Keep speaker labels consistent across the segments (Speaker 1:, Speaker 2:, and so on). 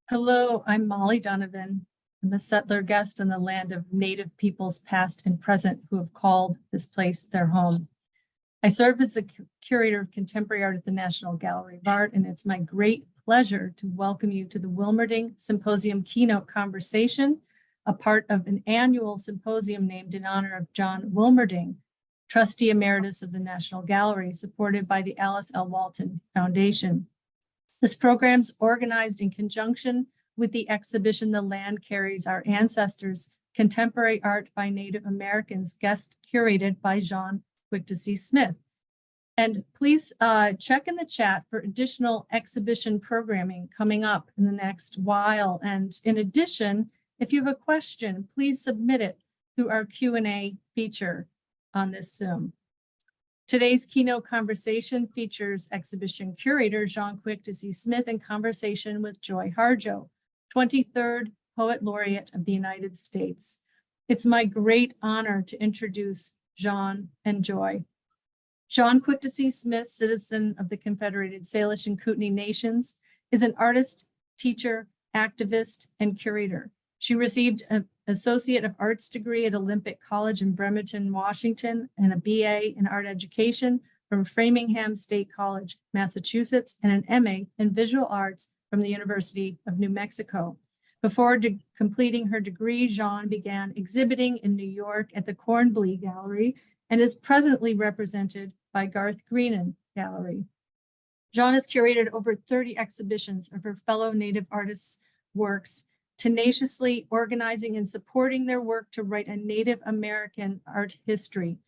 Speaker 1: Hello, I'm Molly Donovan. I'm a settler guest in the land of Native peoples past and present who have called this place their home. I serve as the curator of contemporary art at the National Gallery of Art, and it's my great pleasure to welcome you to the Wilmerding Symposium keynote conversation, a part of an annual symposium named in honor of John Wilmerding, trustee emeritus of the National Gallery, supported by the Alice L. Walton Foundation. This program is organized in conjunction with the exhibition The Land Carries Our Ancestors, Contemporary Art by Native Americans, guest curated by Jaune Quick-to-See Smith. And please check in the chat for additional exhibition programming coming up in the next while. And in addition, if you have a question, please submit it through our Q&A feature on this Zoom. Today's keynote conversation features exhibition curator Jaune Quick-to-See Smith in conversation with Joy Harjo, 23rd Poet Laureate of the United States. It's my great honor to introduce Jaune and Joy. Jaune Quick-to-See Smith, citizen of the Confederated Salish and Kootenai Nations, is an artist, teacher, activist, and curator. She received an Associate of Arts degree at Olympic College in Bremerton, Washington, and a BA in art education from Framingham State College, Massachusetts, and an MA in visual arts from the University of New Mexico. Before completing her degree, Jaune began exhibiting in New York at the Cornblee Gallery and is presently represented by Garth Greenan Gallery. Jaune has curated over 30 exhibitions of her fellow Native artists' works, tenaciously organizing and supporting their work to write a Native American art history.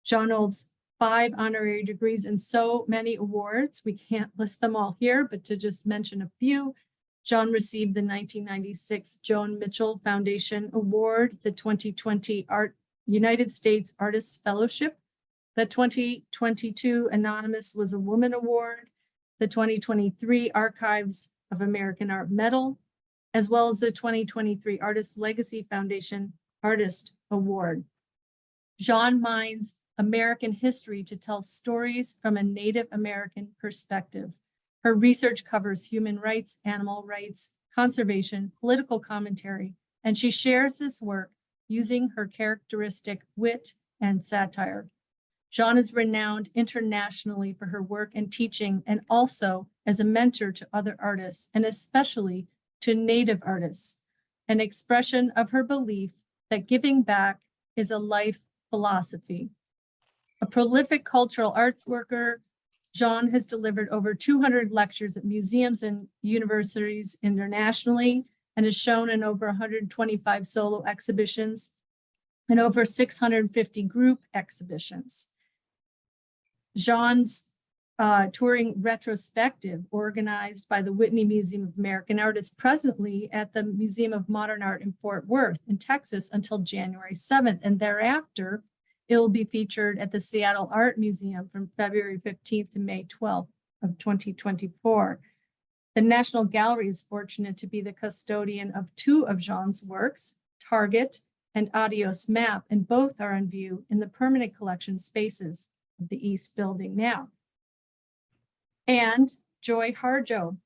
Speaker 1: Jaune holds 5 honorary degrees and so many awards. We can't list them all here, but to just mention a few, Jaune received the 1996 Joan Mitchell Foundation Award, the 2020 United States Artists Fellowship, the 2022 Anonymous Was a Woman Award, the 2023 Archives of American Art Medal, as well as the 2023 Artist Legacy Foundation Artist Award. Jaune mines American history to tell stories from a Native American perspective. Her research covers human rights, animal rights, conservation, political commentary, and she shares this work using her characteristic wit and satire. Jaune is renowned internationally for her work and teaching, and also as a mentor to other artists, and especially to Native artists, an expression of her belief that giving back is a life philosophy. A prolific cultural arts worker, Jaune has delivered over 200 lectures at museums and universities internationally and is shown in over 125 solo exhibitions and over 650 group exhibitions. Jaune's touring retrospective organized by the Whitney Museum of American Art is presently at the Museum of Modern Art in Fort Worth in Texas until January 7th. And thereafter, it will be featured at the Seattle Art Museum from February 15th to May 12th of 2024. The National Gallery is fortunate to be the custodian of 2 of Jaune's works, Target and Adios Map, and both are on view in the permanent collection spaces of the East Building now. And Joy Harjo,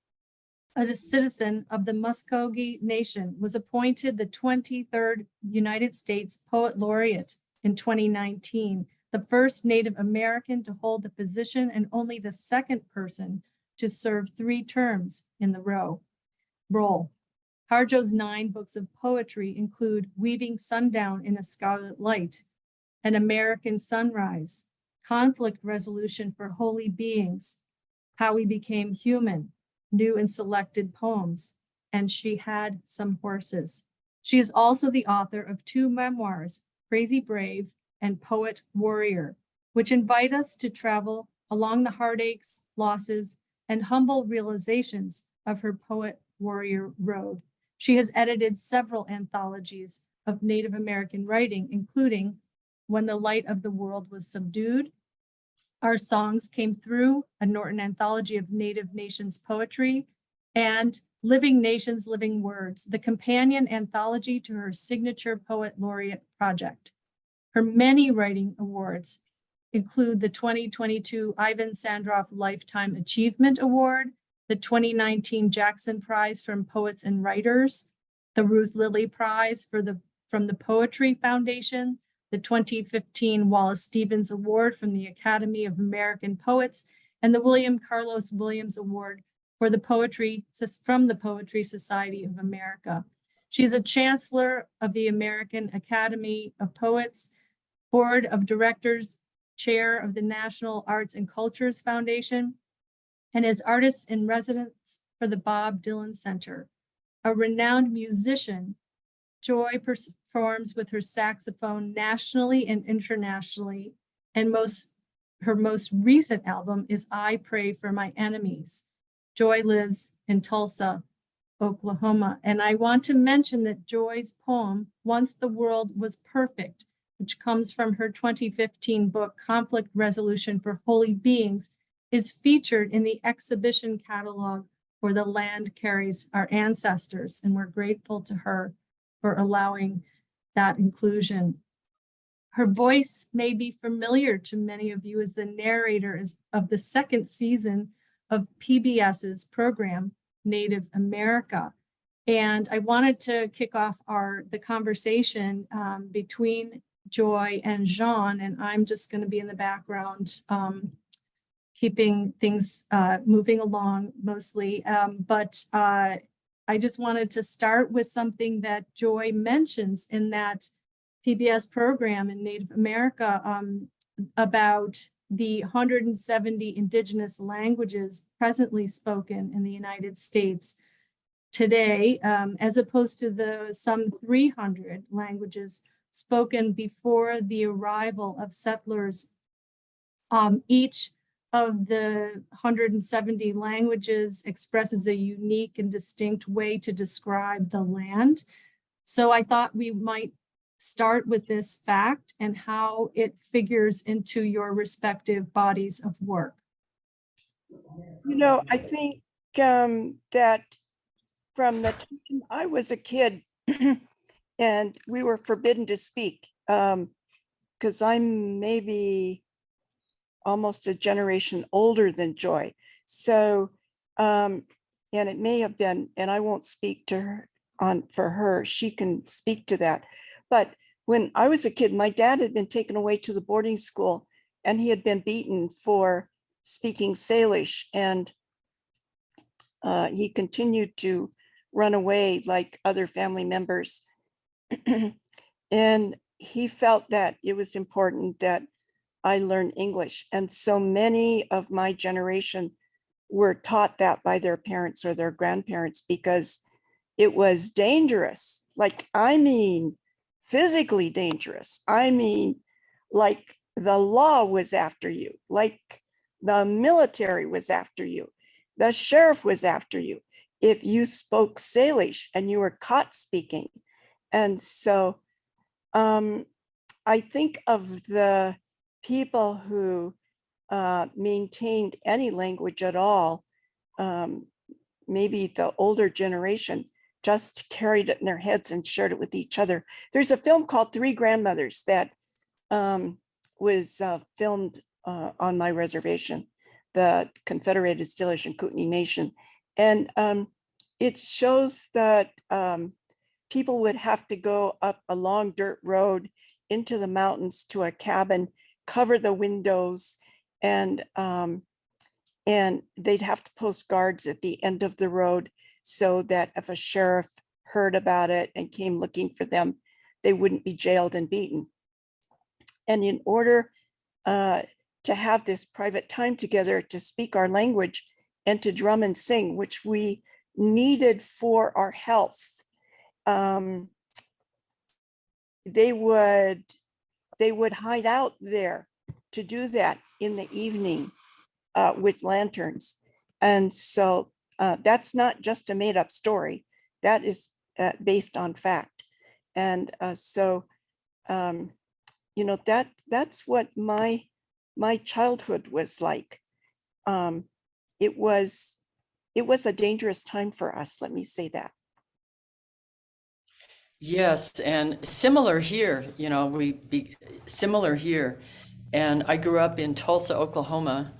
Speaker 1: a citizen of the Muskogee Nation, was appointed the 23rd United States Poet Laureate in 2019, the first Native American to hold the position and only the second person to serve 3 terms in the role. Harjo's 9 books of poetry include Weaving Sundown in a Scarlet Light, An American Sunrise, Conflict Resolution for Holy Beings, How We Became Human, New and Selected Poems, and She Had Some Horses. She is also the author of 2 memoirs, Crazy Brave and Poet Warrior, which invite us to travel along the heartaches, losses, and humble realizations of her poet warrior road. She has edited several anthologies of Native American writing, including When the Light of the World Was Subdued, Our Songs Came Through, a Norton anthology of Native Nations poetry, and Living Nations, Living Words, the companion anthology to her signature Poet Laureate project. Her many writing awards include the 2022 Ivan Sandroff Lifetime Achievement Award, the 2019 Jackson Prize from Poets and Writers, the Ruth Lilly Prize from the Poetry Foundation, the 2015 Wallace Stevens Award from the Academy of American Poets, and the William Carlos Williams Award from the Poetry Society of America. She's a chancellor of the American Academy of Poets, board of directors, chair of the National Arts and Cultures Foundation, and is artist in residence for the Bob Dylan Center. A renowned musician, Joy performs with her saxophone nationally and internationally, and her most recent album is I Pray for My Enemies. Joy lives in Tulsa, Oklahoma. And I want to mention that Joy's poem, Once the World Was Perfect, which comes from her 2015 book, Conflict Resolution for Holy Beings, is featured in the exhibition catalog for The Land Carries Our Ancestors. And we're grateful to her for allowing that inclusion. Her voice may be familiar to many of you as the narrator of the second season of PBS's program, Native America. And I wanted to kick off the conversation between Joy and Jaune, and I'm just going to be in the background, keeping things moving along mostly. But I just wanted to start with something that Joy mentions in that PBS program in Native America about the 170 indigenous languages presently spoken in the United States today, as opposed to some 300 languages spoken before the arrival of settlers. Each of the 170 languages expresses a unique and distinct way to describe the land. So I thought we might start with this fact and how it figures into your respective bodies of work.
Speaker 2: You know, I think that from the time I was a kid and we were forbidden to speak, because I'm maybe almost a generation older than Joy. So, and it may have been, and I won't speak to her for her, she can speak to that. But when I was a kid, my dad had been taken away to the boarding school and he had been beaten for speaking Salish, and he continued to run away like other family members. And he felt that it was important that I learn English. And so many of my generation were taught that by their parents or their grandparents because it was dangerous. Like, I mean, physically dangerous. I mean, like the law was after you, like the military was after you, the sheriff was after you if you spoke Salish and you were caught speaking. And so I think of the people who maintained any language at all, maybe the older generation just carried it in their heads and shared it with each other. There's a film called Three Grandmothers that was filmed on my reservation, the Confederated Salish and Kootenai Nation. And it shows that people would have to go up a long dirt road into the mountains to a cabin, cover the windows, and they'd have to post guards at the end of the road so that if a sheriff heard about it and came looking for them, they wouldn't be jailed and beaten. And in order to have this private time together to speak our language and to drum and sing, which we needed for our health, they would hide out there to do that in the evening with lanterns. And so that's not just a made up story. That is based on fact. And so, you know, that's what my childhood was like. It was a dangerous time for us. Let me say that.
Speaker 3: Yes, and similar here, you know, similar here. And I grew up in Tulsa, Oklahoma,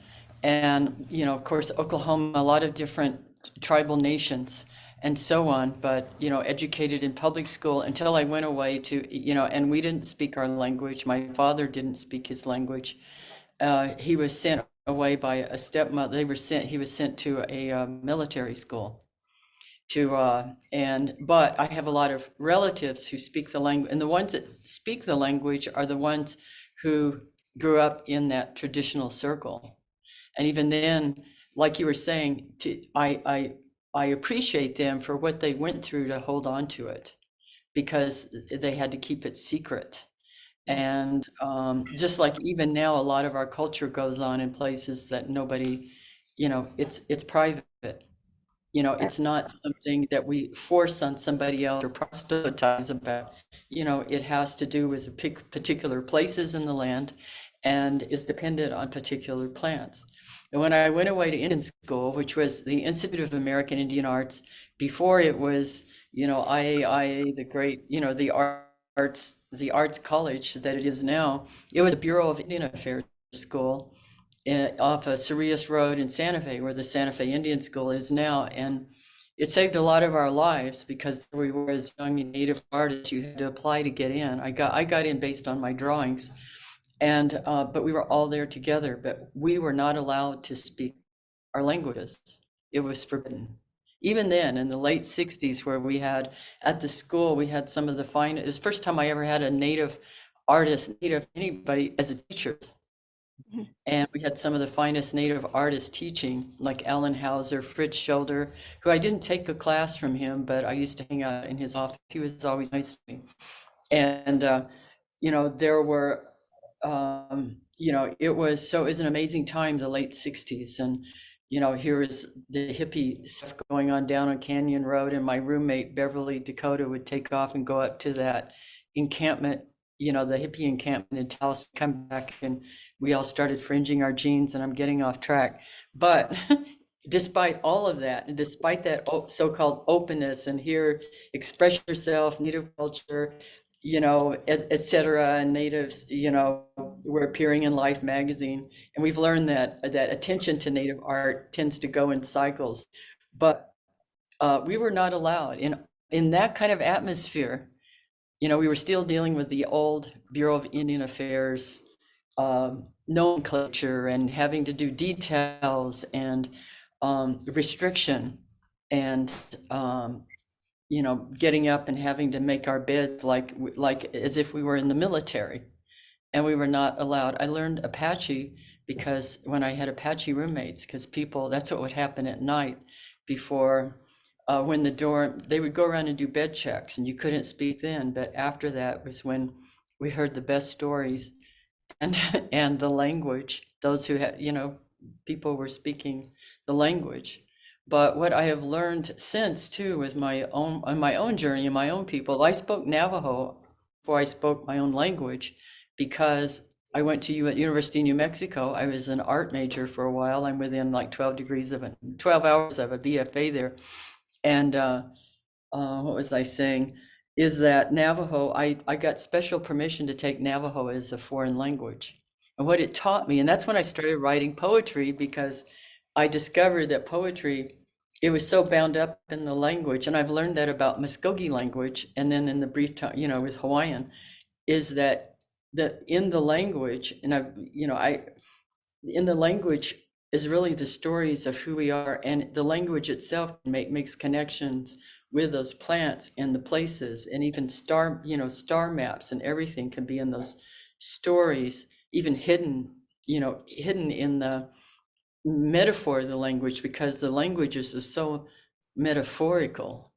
Speaker 3: And, you know, of course, Oklahoma, a lot of different tribal nations and so on, but, you know, educated in public school until I went away to, you know, and we didn't speak our language. My father didn't speak his language. He was sent away by a stepmother. He was sent to a military school but I have a lot of relatives who speak the language, and the ones that speak the language are the ones who grew up in that traditional circle. And even then, like you were saying, I appreciate them for what they went through to hold on to it, because they had to keep it secret. And just like even now, a lot of our culture goes on in places that nobody, you know, it's private. You know, it's not something that we force on somebody else or proselytize about. You know, it has to do with particular places in the land and is dependent on particular plants. And when I went away to Indian school, which was the Institute of American Indian Arts, before it was, you know, IAIA, the great, you know, the arts college that it is now, it was a Bureau of Indian Affairs school off of Cerrillos Road in Santa Fe, where the Santa Fe Indian School is now. And it saved a lot of our lives because we were as young Native artists, you had to apply to get in. I got in based on my drawings. And but we were all there together, but we were not allowed to speak our languages. It was forbidden. Even then, in the late 60s, where we had at the school, we had some of the finest, it was the first time I ever had a Native artist, Native anybody as a teacher. And we had some of the finest Native artists teaching, like Alan Hauser, Fritz Schilder, who I didn't take a class from him, but I used to hang out in his office. He was always nice to me. And, you know, there were, you know, it was an amazing time, the late 60s. And, you know, here is the hippie stuff going on down on Canyon Road. And my roommate, Beverly Dakota, would take off and go up to that encampment, you know, the hippie encampment in Taos, come back, and we all started fringing our jeans, and I'm getting off track. But despite all of that, and despite that so-called openness, and here, express yourself, Native culture, you know, et cetera, and Natives, you know, were appearing in Life magazine. And we've learned that attention to Native art tends to go in cycles. But we were not allowed in that kind of atmosphere. You know, we were still dealing with the old Bureau of Indian Affairs nomenclature and having to do details and restriction and you know, getting up and having to make our bed like as if we were in the military, and we were not allowed. I learned Apache because when I had Apache roommates, because people, that's what would happen at night before when they would go around and do bed checks, and you couldn't speak then, but after that was when we heard the best stories. And the language, those who had, you know, people were speaking the language. But what I have learned since too with on my own journey and my own people, I spoke Navajo before I spoke my own language, because I went to University of New Mexico. I was an art major for a while. I'm within like 12 hours of a BFA there. And what was I saying? Is that Navajo, I got special permission to take Navajo as a foreign language. And what it taught me, and that's when I started writing poetry, because I discovered that poetry, it was so bound up in the language. And I've learned that about Muskogee language. And then in the brief time, you know, with Hawaiian, is that in the language, and in the language is really the stories of who we are. And the language itself makes connections with those plants and the places, and even star maps and everything can be in those stories, even hidden in the metaphor of the language, because the languages are so metaphorical.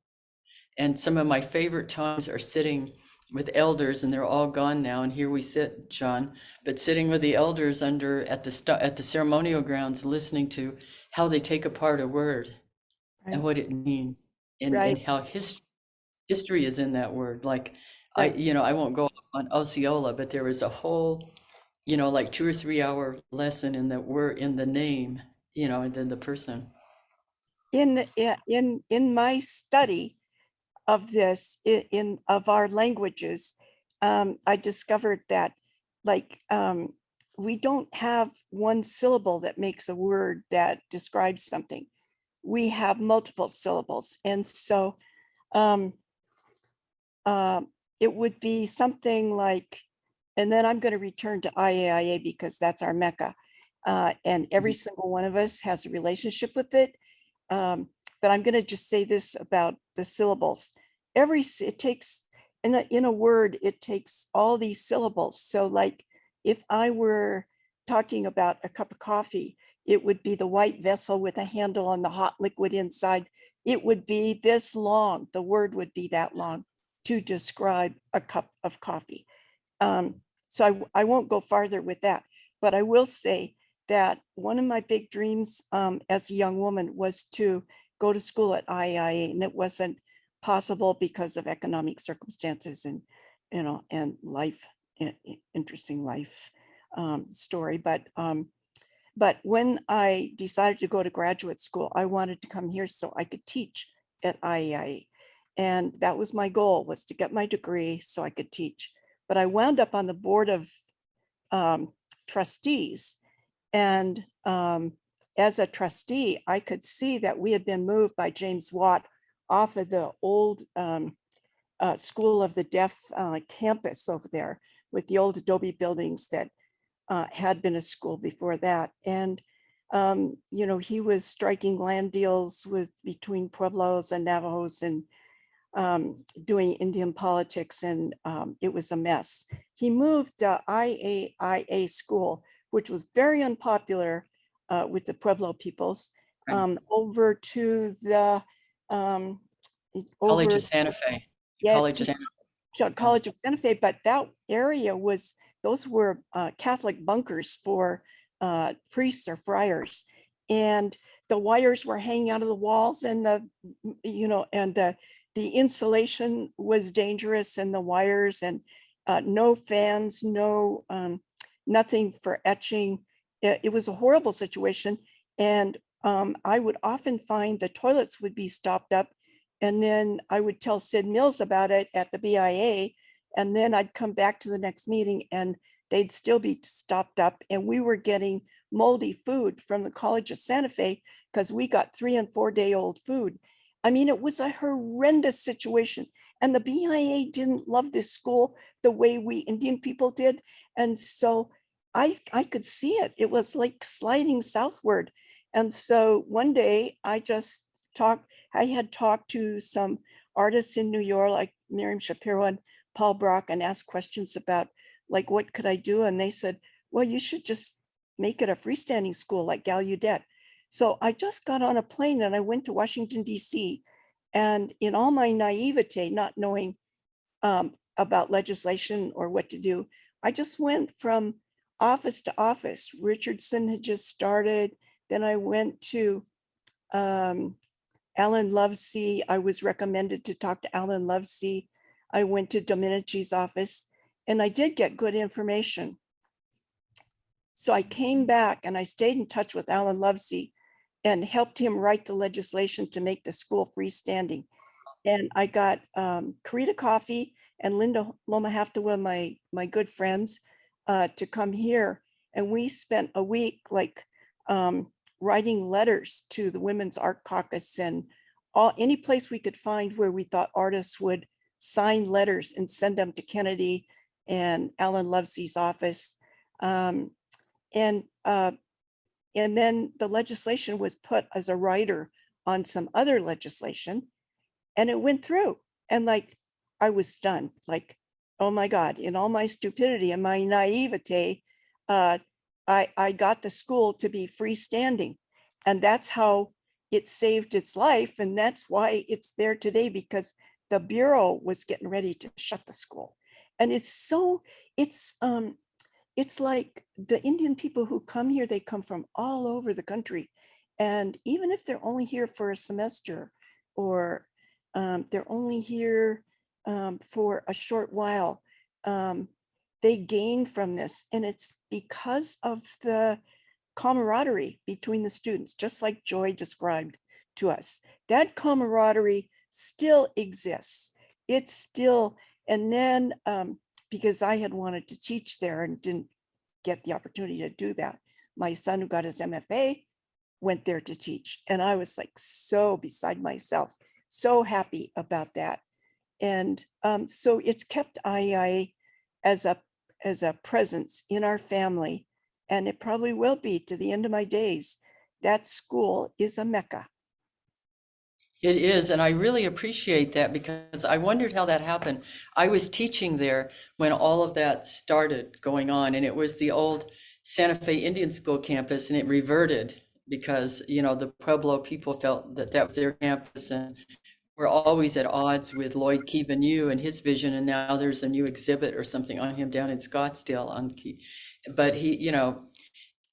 Speaker 3: And some of my favorite times are sitting with elders, and they're all gone now, and here we sit, John, but sitting with the elders at the ceremonial grounds, listening to how they take apart a word and what it means, and how history is in that word. Like I won't go on Osceola, but there was a whole, like 2 or 3 hour lesson in that word, in the name, and then the person.
Speaker 2: In my study of this, of our languages, I discovered that we don't have one syllable that makes a word that describes something. We have multiple syllables. And so it would be something like, and then I'm going to return to IAIA because that's our Mecca. And every single one of us has a relationship with it. But I'm going to just say this about the syllables. It takes, in a word, it takes all these syllables. So like if I were talking about a cup of coffee, it would be the white vessel with a handle on the hot liquid inside. It would be this long. The word would be that long to describe a cup of coffee. So I won't go farther with that, but I will say that one of my big dreams as a young woman was to go to school at IIA, and it wasn't possible because of economic circumstances and, you know, and life, interesting life story. But when I decided to go to graduate school, I wanted to come here so I could teach at IIA. And that was my goal, was to get my degree so I could teach. But I wound up on the board of trustees. And as a trustee, I could see that we had been moved by James Watt off of the old School of the Deaf campus over there with the old adobe buildings that had been a school before that. And, you know, he was striking land deals between Pueblos and Navajos and doing Indian politics, and it was a mess. He moved IAIA school, which was very unpopular with the Pueblo peoples, over to the
Speaker 3: College of Santa Fe.
Speaker 2: Yeah,
Speaker 3: College of Santa Fe.
Speaker 2: College of Santa Fe, but that area those were Catholic bunkers for priests or friars, and the wires were hanging out of the walls, and the insulation was dangerous, and the wires, and no fans, no nothing for etching. It was a horrible situation, and I would often find the toilets would be stopped up, and then I would tell Sid Mills about it at the BIA, and then I'd come back to the next meeting and they'd still be stopped up, and we were getting moldy food from the College of Santa Fe because we got 3- and 4-day-old food. I mean, it was a horrendous situation, and the BIA didn't love this school the way we Indian people did. And so I could see it. It was like sliding southward. And so one day I had talked to some artists in New York, like Miriam Shapiro and Paul Brock, and asked questions about like, what could I do? And they said, well, you should just make it a freestanding school like Gallaudet. So I just got on a plane and I went to Washington, DC. And in all my naivete, not knowing about legislation or what to do, I just went from office to office. Richardson had just started. Then I went to Alan Lovesey. I was recommended to talk to Alan Lovesey. I went to Domenici's office, and I did get good information. So I came back and I stayed in touch with Alan Lovesey and helped him write the legislation to make the school freestanding. And I got Karita Coffee and Linda Loma Haftawa, my good friends, to come here. And we spent a week like writing letters to the Women's Art Caucus and any place we could find where we thought artists would sign letters and send them to Kennedy and Alan Lovesey's office. And then the legislation was put as a writer on some other legislation, and it went through. And like, I was stunned, like, oh my God, in all my stupidity and my naivete, I got the school to be freestanding. And that's how it saved its life. And that's why it's there today, because the Bureau was getting ready to shut the school. And it's like the Indian people who come here, they come from all over the country. And even if they're only here for a semester, or they're only here for a short while, they gain from this. And it's because of the camaraderie between the students, just like Joy described to us. That camaraderie still exists. It's still, and then because I had wanted to teach there and didn't get the opportunity to do that. My son, who got his MFA, went there to teach. And I was like so beside myself, so happy about that. And so it's kept IEI as a presence in our family. And it probably will be to the end of my days. That school is a mecca.
Speaker 3: It is, and I really appreciate that because I wondered how that happened. I was teaching there when all of that started going on, and it was the old Santa Fe Indian School campus, and it reverted because, you know, the Pueblo people felt that that was their campus, and we're always at odds with Lloyd Keevan and his vision, and now there's a new exhibit or something on him down in Scottsdale on Key. But he, you know,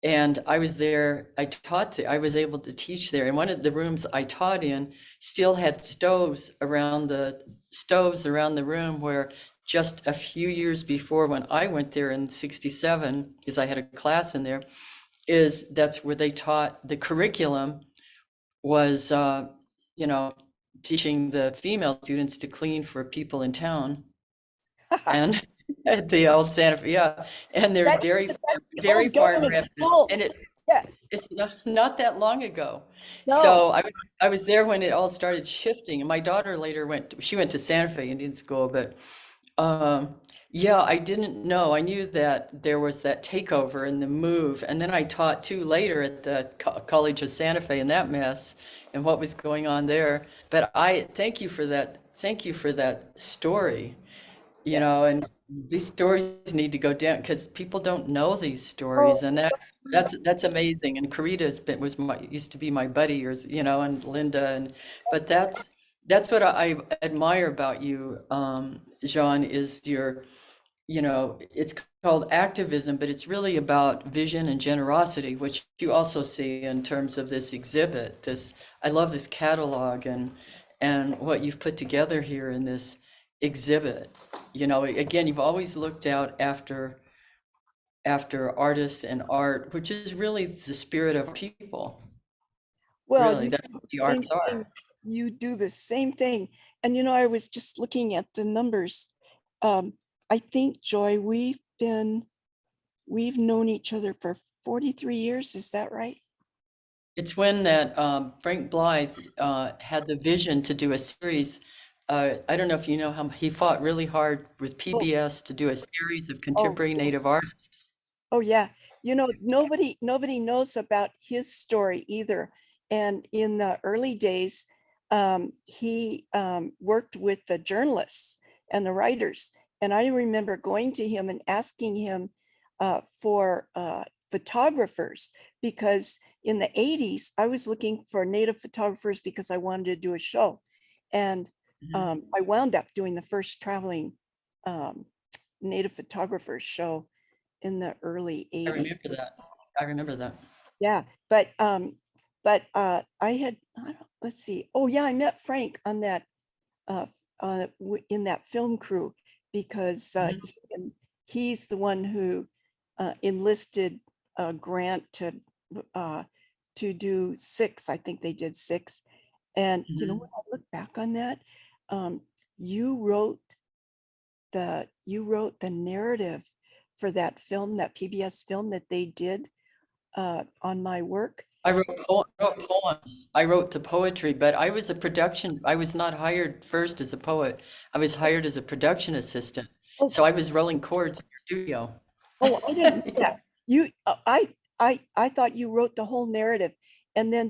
Speaker 3: and I was there, I was able to teach there. And one of the rooms I taught in still had stoves around the room, where just a few years before, when I went there in 67, because I had a class in there, that's where they taught. The curriculum was, you know, teaching the female students to clean for people in town. And at the old Santa Fe, yeah, and there's
Speaker 2: That's
Speaker 3: dairy
Speaker 2: old
Speaker 3: farm
Speaker 2: government
Speaker 3: residents,
Speaker 2: school.
Speaker 3: and it's
Speaker 2: Yeah,
Speaker 3: not that long ago.
Speaker 2: no.
Speaker 3: So I was there when it all started shifting, and my daughter later went to Santa Fe Indian School, but yeah, I didn't know. I knew that there was that takeover and the move, and then I taught too later at the College of Santa Fe in that mess and what was going on there. But I thank you for that. Thank you for that story. You know, and these stories need to go down because people don't know these stories, and that's amazing. And Karita used to be my buddy, or you know, and Linda, and but that's what I admire about you, Jean, is your, you know, it's called activism, but it's really about vision and generosity, which you also see in terms of this exhibit. I love this catalog and what you've put together here in this exhibit. You know, again, you've always looked out after artists and art, which is really the spirit of people.
Speaker 2: Well,
Speaker 3: Really,
Speaker 2: you
Speaker 3: that's
Speaker 2: do
Speaker 3: what
Speaker 2: the
Speaker 3: the
Speaker 2: same
Speaker 3: arts are.
Speaker 2: thing. You do the same thing. And, you know, I was just looking at the numbers. I think, Joy, we've known each other for 43 years. Is that right?
Speaker 3: It's when that Frank Blythe had the vision to do a series. I don't know if you know how he fought really hard with PBS to do a series of contemporary
Speaker 2: yeah.
Speaker 3: Native artists.
Speaker 2: Oh, yeah. You know, nobody knows about his story either. And in the early days, he worked with the journalists and the writers. And I remember going to him and asking him for photographers, because in the 80s, I was looking for Native photographers because I wanted to do a show. And I wound up doing the first traveling Native photographers show in the early 80s.
Speaker 3: I remember that.
Speaker 2: Yeah, but let's see. Oh yeah, I met Frank on that in that film crew, because he's the one who enlisted a grant to do 6. I think they did 6. And you know, when I look back on that, you wrote the narrative for that film, that PBS film that they did on my work.
Speaker 3: I wrote poems. I wrote the poetry, but I was not hired first as a poet. I was hired as a production assistant.
Speaker 2: Oh.
Speaker 3: So I was rolling chords in your studio.
Speaker 2: Oh, I didn't know that. I thought you wrote the whole narrative, and then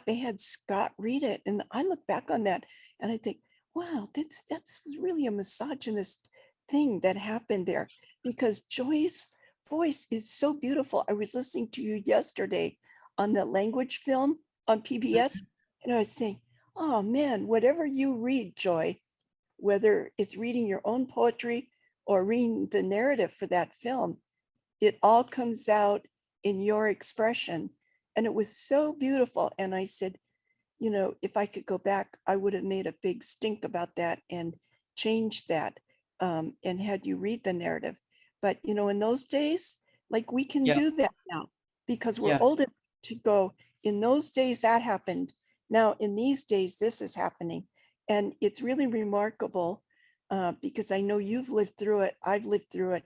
Speaker 2: they had Scott read it. And I look back on that and I think, wow, that's really a misogynist thing that happened there, because Joy's voice is so beautiful. I was listening to you yesterday on the language film on PBS, and I was saying, oh man, whatever you read, Joy, whether it's reading your own poetry or reading the narrative for that film, it all comes out in your expression. And it was so beautiful. And I said, you know, if I could go back, I would have made a big stink about that and changed that, and had you read the narrative. But, you know, in those days, like, we can do that now because we're old enough to go, in those days that happened. Now, in these days, this is happening. And it's really remarkable because I know you've lived through it. I've lived through it.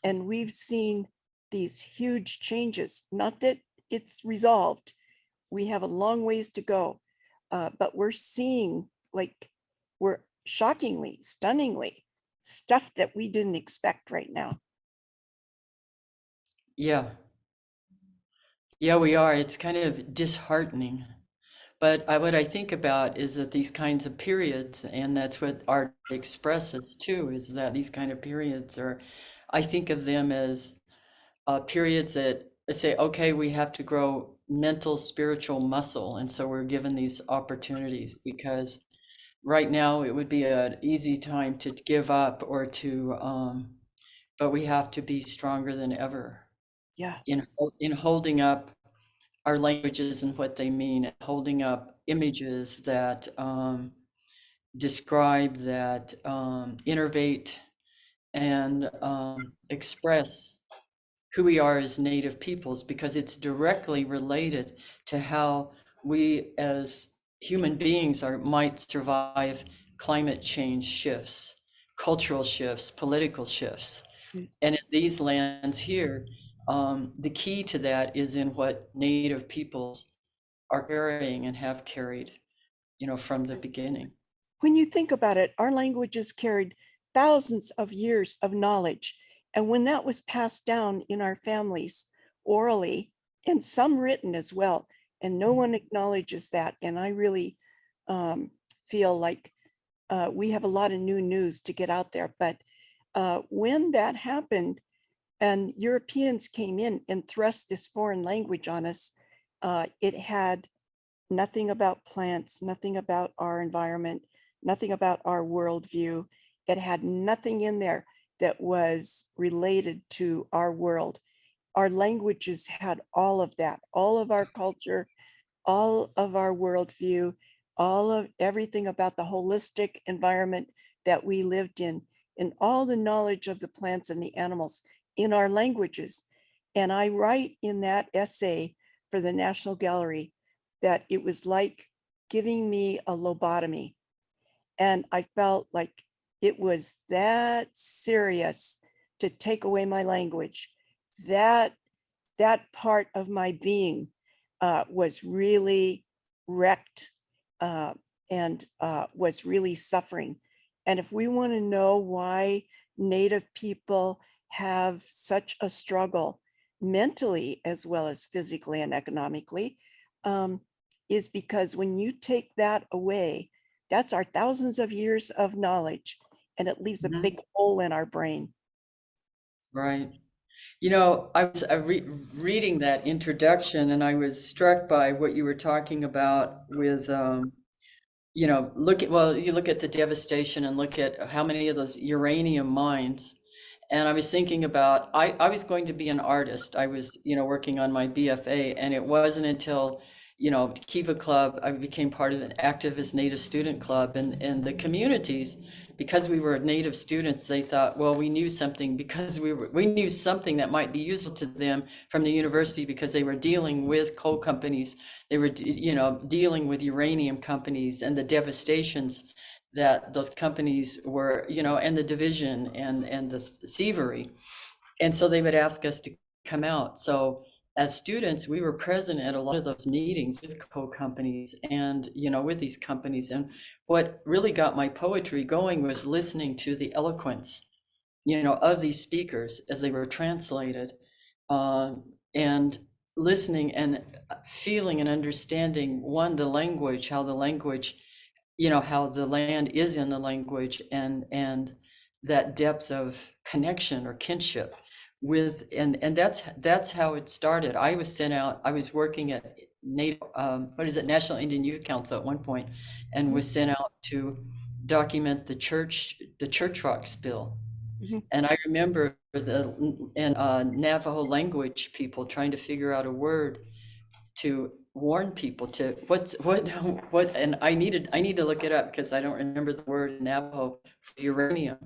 Speaker 2: And we've seen these huge changes. Not that it's resolved. We have a long ways to go, but we're seeing, like, we're shockingly, stunningly, stuff that we didn't expect right now.
Speaker 3: Yeah. Yeah, we are. It's kind of disheartening. But what I think about is that these kinds of periods, and that's what art expresses too, is that these kind of periods are, I think of them as periods that say, okay, we have to grow mental, spiritual muscle. And so we're given these opportunities because right now it would be an easy time to give up or to, but we have to be stronger than ever
Speaker 2: Yeah,
Speaker 3: in holding up our languages and what they mean, holding up images that describe, that innervate and express who we are as Native peoples, because it's directly related to how we as human beings might survive climate change shifts, cultural shifts, political shifts.
Speaker 2: mm,
Speaker 3: And in these lands here, the key to that is in what Native peoples are carrying and have carried, from the beginning.
Speaker 2: when you think about it, our languages carried thousands of years of knowledge. And when that was passed down in our families orally, and some written as well, and no one acknowledges that. And I really feel like we have a lot of new news to get out there. But when that happened and Europeans came in and thrust this foreign language on us, it had nothing about plants, nothing about our environment, nothing about our worldview. It had nothing in there that was related to our world. Our languages had all of that, all of our culture, all of our worldview, all of everything about the holistic environment that we lived in, and all the knowledge of the plants and the animals in our languages. And I write in that essay for the National Gallery that it was like giving me a lobotomy. And I felt like it was that serious to take away my language. That part of my being was really wrecked and was really suffering. And if we want to know why Native people have such a struggle mentally as well as physically and economically, is because when you take that away, that's our thousands of years of knowledge, and it leaves a big hole in our brain.
Speaker 3: Right. I was reading that introduction and I was struck by what you were talking about with, you look at the devastation and look at how many of those uranium mines. And I was thinking about, I was going to be an artist. I was, working on my BFA, and it wasn't until, Kiva Club, I became part of an activist Native student club, and the communities, because we were Native students, they thought, well, we knew something because we knew something that might be useful to them from the university because they were dealing with coal companies. They were, dealing with uranium companies and the devastations that those companies were, and the division and the thievery. And so they would ask us to come out. So as students, we were present at a lot of those meetings with coal companies and, with these companies. And what really got my poetry going was listening to the eloquence, of these speakers as they were translated, and listening and feeling and understanding, one, the language, how the language, how the land is in the language, and that depth of connection or kinship with, and that's how it started. I was sent out, I was working at National Indian Youth Council at one point, and was sent out to document the church rock spill.
Speaker 2: Mhm.
Speaker 3: And I remember Navajo language people trying to figure out a word to warn people to what, and I need to look it up because I don't remember the word in Navajo for uranium,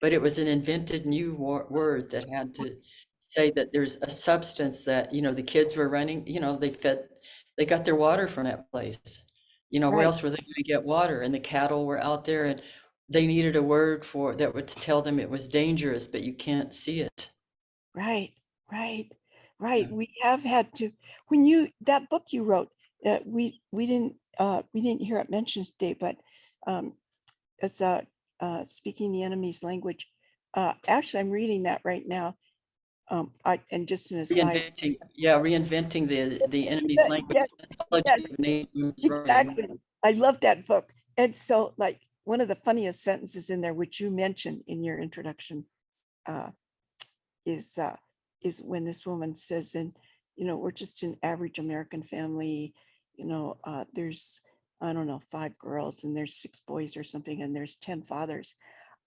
Speaker 3: but it was an invented new word that had to say that there's a substance that, the kids were running, they got their water from that place. Where
Speaker 2: Right,
Speaker 3: else were they going to get water? And the cattle were out there, and they needed a word for that would tell them it was dangerous, but you can't see it.
Speaker 2: right. Right, right. We have had to, when you, that book you wrote, we didn't hear it mentioned today, but um, it's speaking the enemy's language. Actually, I'm reading that right now. And just an aside.
Speaker 3: Reinventing the enemy's language.
Speaker 2: Yes,
Speaker 3: Anthology
Speaker 2: yes,
Speaker 3: of names writing.
Speaker 2: exactly. I love that book. And so, like, one of the funniest sentences in there, which you mentioned in your introduction, uh, is uh, is when this woman says, and we're just an average American family. There's, I don't know, 5 girls and there's 6 boys or something, and there's 10 fathers.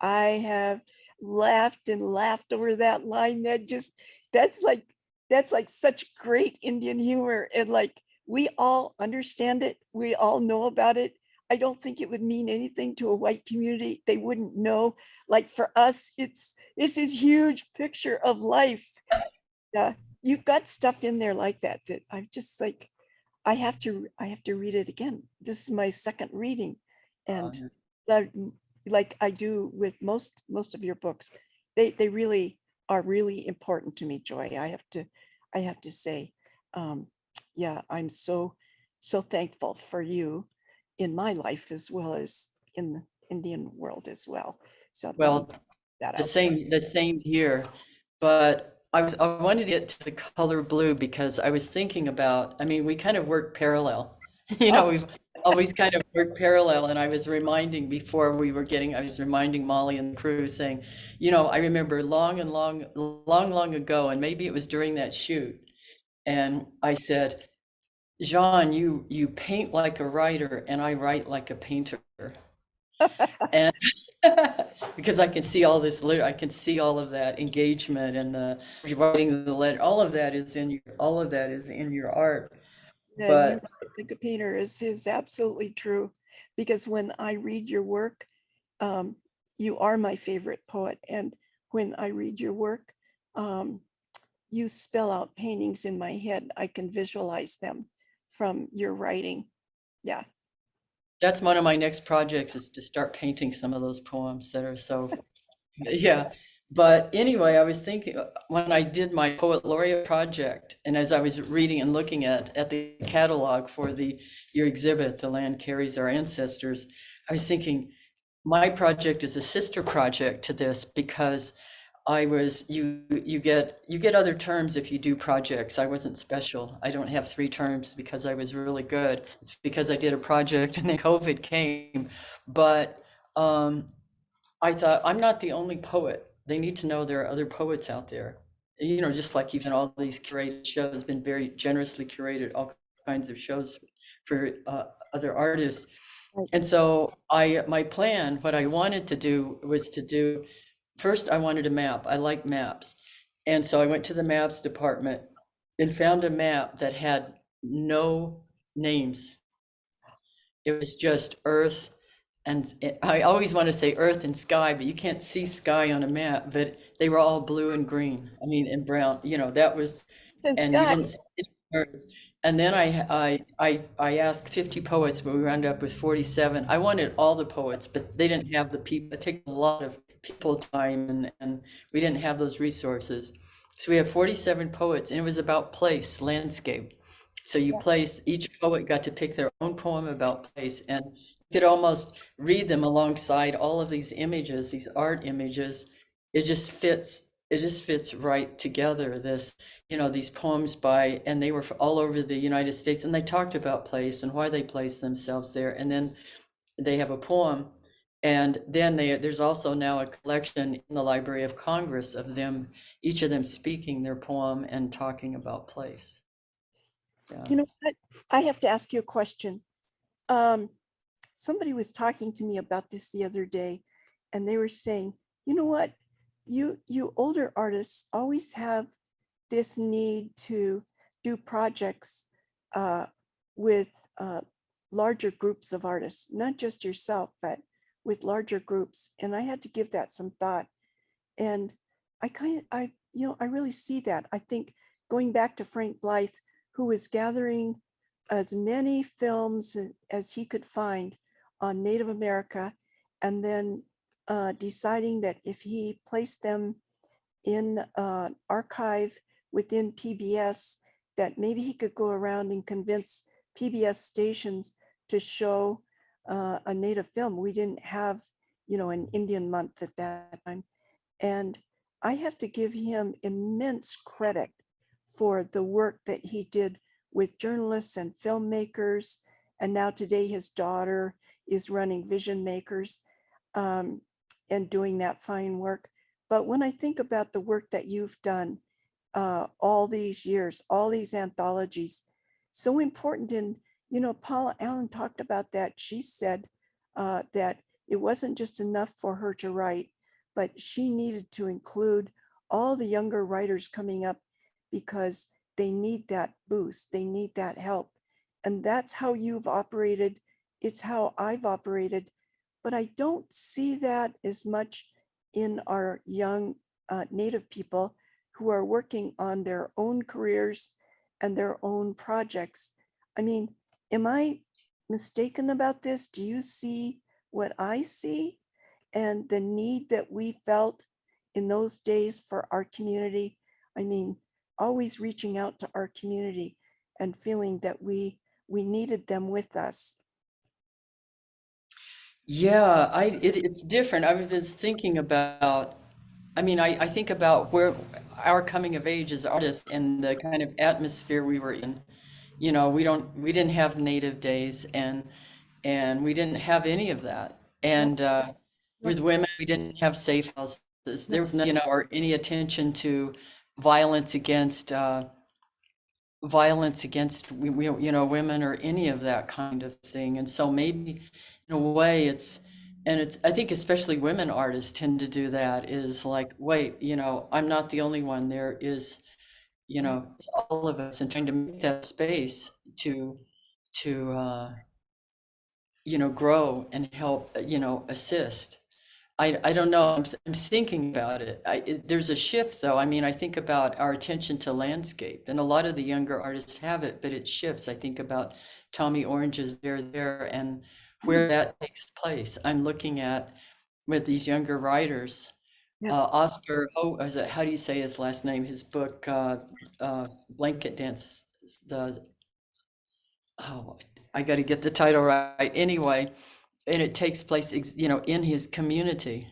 Speaker 2: I have laughed and laughed over that line. That's like that's like such great Indian humor, and like we all understand it. We all know about it. I don't think it would mean anything to a white community. They wouldn't know. Like for us, this is huge picture of life. Yeah, you've got stuff in there like that that I'm just like, I have to read it again. This is my second reading, and
Speaker 3: Yeah.
Speaker 2: that, like I do with most of your books, they really are really important to me, Joy. I have to say, um, yeah, I'm so thankful for you in my life as well as in the Indian world as well. So
Speaker 3: Well,
Speaker 2: that
Speaker 3: the
Speaker 2: out there.
Speaker 3: same here, but I wanted to get to the color blue because I was thinking about, I mean, we kind of work parallel.
Speaker 2: Oh,
Speaker 3: We've always kind of worked parallel, and I was reminding before we were getting, I was reminding Molly and the crew saying, I remember long ago, and maybe it was during that shoot, and I said, Jean, you paint like a writer, and I write like a painter. And because I can see all this, I can see all of that engagement and the writing the letter, all of that is in your art.
Speaker 2: and you
Speaker 3: But
Speaker 2: think a painter is absolutely true, because when I read your work, um, you are my favorite poet, and when I read your work, um, you spell out paintings in my head. I can visualize them from your writing. Yeah.
Speaker 3: that's one of my next projects, is to start painting some of those poems that are so, yeah. But anyway, I was thinking when I did my Poet Laureate project, and as I was reading and looking at the catalog for your exhibit, The Land Carries Our Ancestors, I was thinking, my project is a sister project to this, because you get other terms if you do projects. I wasn't special. I don't have 3 terms because I was really good. It's because I did a project and then COVID came. But I thought, I'm not the only poet. They need to know there are other poets out there. Just like even all these curated shows, been very generously curated, all kinds of shows for other artists.
Speaker 2: Right.
Speaker 3: And so my plan, what I wanted to do was first I wanted a map. I like maps. And so I went to the maps department and found a map that had no names. It was just earth, and I always want to say earth and sky, but you can't see sky on a map, but they were all blue and green. I mean, and brown, that was,
Speaker 2: And
Speaker 3: and you
Speaker 2: Scott,
Speaker 3: didn't see any birds. And then I asked 50 poets, but we wound up with 47. I wanted all the poets, but they didn't have the people. It takes a lot of people time, and we didn't have those resources. So we have 47 poets, and it was about place, landscape. So each poet got to pick their own poem about place, and you could almost read them alongside all of these images, these art images. It just fits right together. These poems and they were all over the United States, and they talked about place and why they placed themselves there. And then they have a poem, and then there's also now a collection in the Library of Congress of them, each of them speaking their poem and talking about place. Yeah.
Speaker 2: you know what? I have to ask you a question. Um, Somebody was talking to me about this the other day, and they were saying, you know what? You older artists always have this need to do projects with larger groups of artists, not just yourself, but with larger groups. And I had to give that some thought. And I really see that. I think going back to Frank Blythe, who was gathering as many films as he could find on Native America, and then deciding that if he placed them in an archive within PBS that maybe he could go around and convince PBS stations to show a native film. We didn't have, an Indian month at that time. And I have to give him immense credit for the work that he did with journalists and filmmakers. And now today his daughter is running Vision Makers and doing that fine work. But when I think about the work that you've done all these years, all these anthologies, so important. And, Paula Allen talked about that. She said that it wasn't just enough for her to write, but she needed to include all the younger writers coming up because they need that boost, they need that help. And that's how you've operated. It's how I've operated. But I don't see that as much in our young Native people who are working on their own careers and their own projects. I mean, am I mistaken about this? Do you see what I see and the need that we felt in those days for our community? I mean, always reaching out to our community and feeling that we needed them with us.
Speaker 3: Yeah, it's different. I was thinking about, I think about where our coming of age as artists and the kind of atmosphere we were in. We didn't have Native days and we didn't have any of that. And with women, we didn't have safe houses. There was no, or any attention to violence against women or any of that kind of thing. And so maybe in a way I think especially women artists tend to do that, is like, wait, I'm not the only one. There is, all of us, and trying to make that space to grow and help, assist. I don't know. I'm thinking about it. There's a shift, though. I think about our attention to landscape, and a lot of the younger artists have it, but it shifts. I think about Tommy Orange's There, and where that takes place. I'm looking at with these younger writers.
Speaker 2: Yeah.
Speaker 3: Oscar, how do you say his last name? His book, Blanket Dance. I got to get the title right. Anyway, and it takes place, in his community.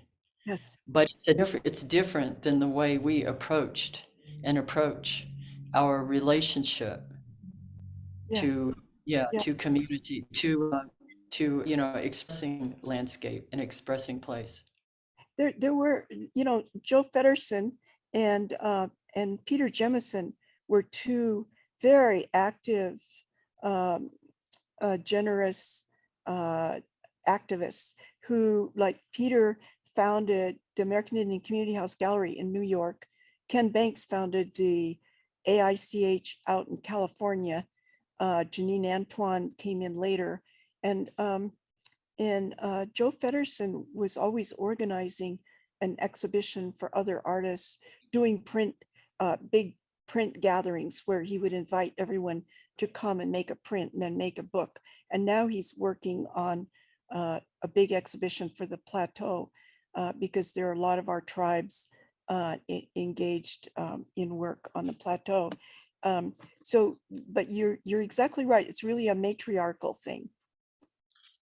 Speaker 2: Yes.
Speaker 3: But it's different than the way we approach our relationship
Speaker 2: Yes.
Speaker 3: to
Speaker 2: Yeah.
Speaker 3: to community, to expressing landscape and expressing place.
Speaker 2: There were, Joe Feddersen and Peter Jemison were two very active, generous activists who, like Peter, founded the American Indian Community House Gallery in New York. Ken Banks founded the AICH out in California. Janine Antoine came in later. And Joe Feddersen was always organizing an exhibition for other artists, doing big print gatherings where he would invite everyone to come and make a print and then make a book. And now he's working on a big exhibition for the plateau because there are a lot of our tribes engaged in work on the plateau. But you're exactly right. It's really a matriarchal thing.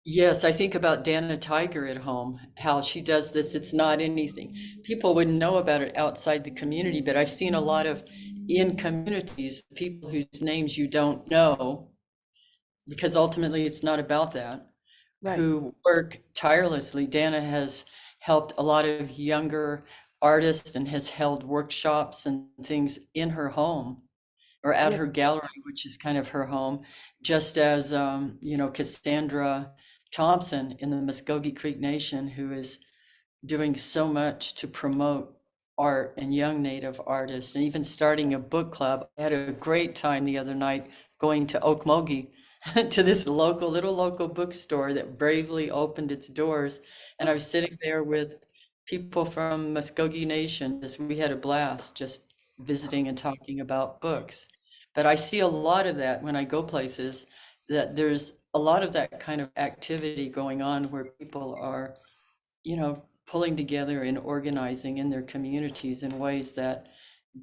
Speaker 3: Yes, I think about Dana Tiger at home, how she does this. It's not anything. People wouldn't know about it outside the community, but I've seen a lot of in communities, people whose names you don't know, because ultimately it's not about that,
Speaker 2: Right.
Speaker 3: who work tirelessly. Dana has helped a lot of younger artists and has held workshops and things in her home or at her gallery, which is kind of her home, just as, Cassandra Thompson in the Muskogee Creek Nation, who is doing so much to promote art and young Native artists, and even starting a book club. I had a great time the other night going to Okmulgee to this little local bookstore that bravely opened its doors. And I was sitting there with people from Muskogee Nation as we had a blast just visiting and talking about books. But I see a lot of that when I go places, that there's a lot of that kind of activity going on where people are, pulling together and organizing in their communities in ways that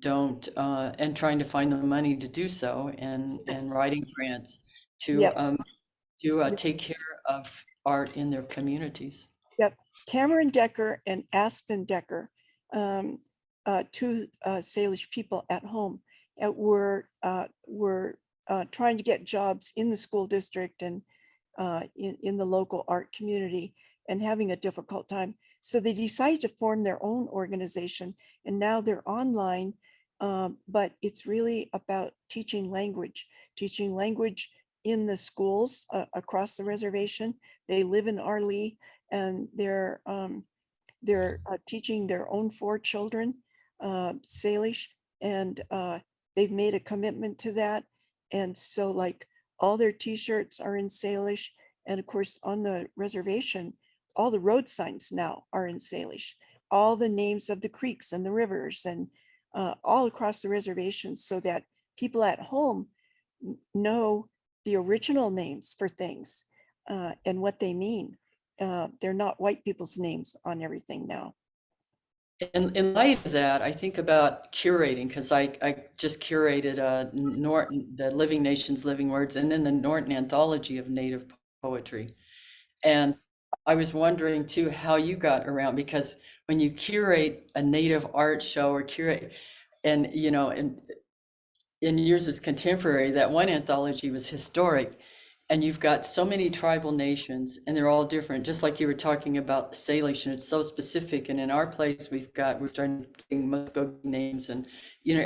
Speaker 3: don't, and trying to find the money to do so, and
Speaker 2: Yes.
Speaker 3: writing grants
Speaker 2: Yep.
Speaker 3: to
Speaker 2: Yep.
Speaker 3: take care of art in their communities.
Speaker 2: Yep. Cameron Decker and Aspen Decker, two Salish people at home, were trying to get jobs in the school district and in the local art community, and having a difficult time. So they decided to form their own organization, and now they're online. But it's really about teaching language in the schools across the reservation. They live in Arlee, and they're teaching their own 4 children Salish, and they've made a commitment to that. And so, like, all their t-shirts are in Salish, and of course on the reservation, all the road signs now are in Salish, all the names of the creeks and the rivers, and all across the reservation, so that people at home know the original names for things and what they mean. They're not white people's names on everything now.
Speaker 3: In light of that, I think about curating, because I just curated Norton, the Living Nations, Living Words, and then the Norton Anthology of Native Poetry. And I was wondering too how you got around, because when you curate a Native art show or curate, and you know, in yours is contemporary, that one anthology was historic, and you've got so many tribal nations, and they're all different, just like you were talking about Salish, and it's so specific. And in our place, we're starting getting Muskogee names, and you know,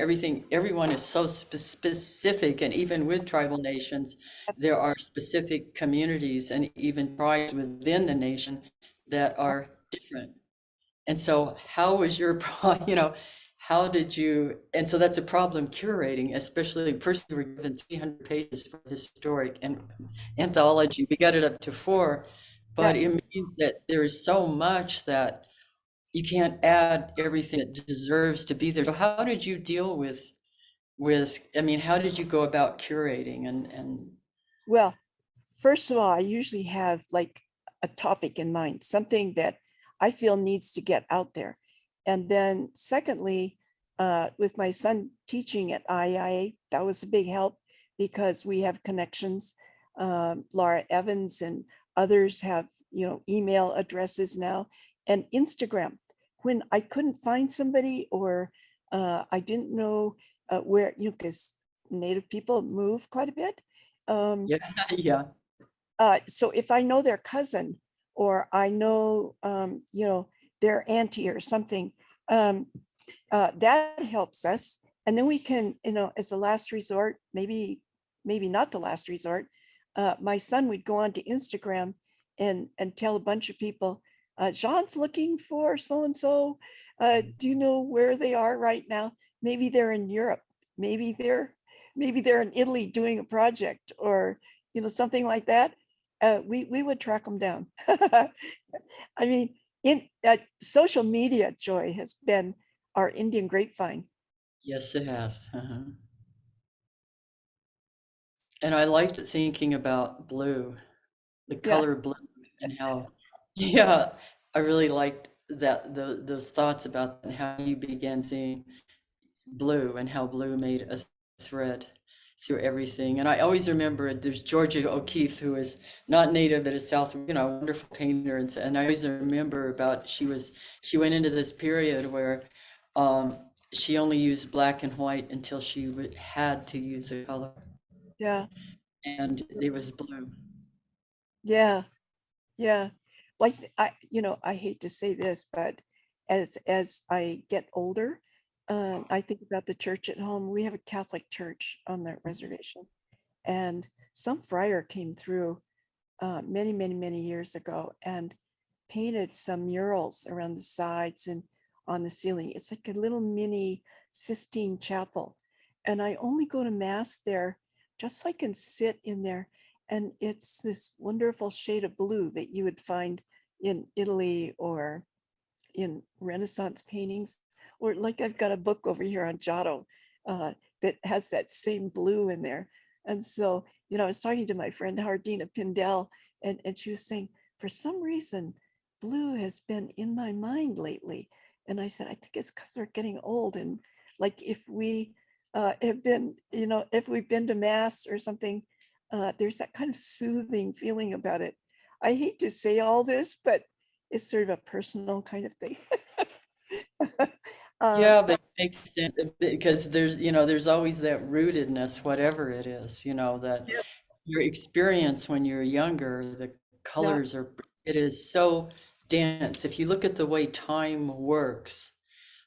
Speaker 3: everyone is so specific. And even with tribal nations, there are specific communities and even tribes within the nation that are different. And so how was your, you know, how did you, and so that's a problem curating, especially first we were given 300 pages for historic and anthology. We got it up to 4, but
Speaker 2: Yeah.
Speaker 3: it means that there is so much that you can't add everything that deserves to be there. So how did you deal with, I mean, how did you go about curating and
Speaker 2: Well, first of all, I usually have like a topic in mind, something that I feel needs to get out there. And then secondly, with my son teaching at IIA, that was a big help, because we have connections. Laura Evans and others have, email addresses now, and Instagram. When I couldn't find somebody, or I didn't know where, because Native people move quite a bit.
Speaker 3: yeah, yeah.
Speaker 2: So if I know their cousin, or I know, their auntie or something, that helps us. And then we can, as a last resort, maybe not the last resort, my son would go on to Instagram and tell a bunch of people, Jean's looking for so-and-so. Do you know where they are right now? Maybe they're in Europe. Maybe they're in Italy doing a project, or, something like that. We would track them down. I mean, in social media, Joy, has been our Indian grapevine.
Speaker 3: Yes, it has. And I liked thinking about blue, the
Speaker 2: Yeah,
Speaker 3: color blue, and how, yeah, I really liked those thoughts about and how you began seeing blue, and how blue made a thread through everything. And I always remember there's Georgia O'Keeffe, who is not native, but is South, wonderful painter. And I always remember about, she went into this period where she only used black and white until she had to use a color,
Speaker 2: yeah,
Speaker 3: and it was blue.
Speaker 2: yeah, yeah. Like, I hate to say this, but as I get older, I think about the church at home. We have a Catholic church on the reservation, and some friar came through many, many, many years ago and painted some murals around the sides and on the ceiling. It's like a little mini Sistine Chapel. And I only go to mass there just so I can sit in there. And it's this wonderful shade of blue that you would find in Italy or in Renaissance paintings. Or like, I've got a book over here on Giotto that has that same blue in there. And so, I was talking to my friend Hardina Pindell, and she was saying, for some reason, blue has been in my mind lately. And I said, I think it's because we're getting old, and like if we have been, if we've been to mass or something, there's that kind of soothing feeling about it. I hate to say all this, but it's sort of a personal kind of thing.
Speaker 3: Yeah, but it makes sense because there's always that rootedness, whatever it is, that
Speaker 2: Yes.
Speaker 3: your experience when you're younger, the
Speaker 2: Yeah.
Speaker 3: colors it is so dense. If you look at the way time works,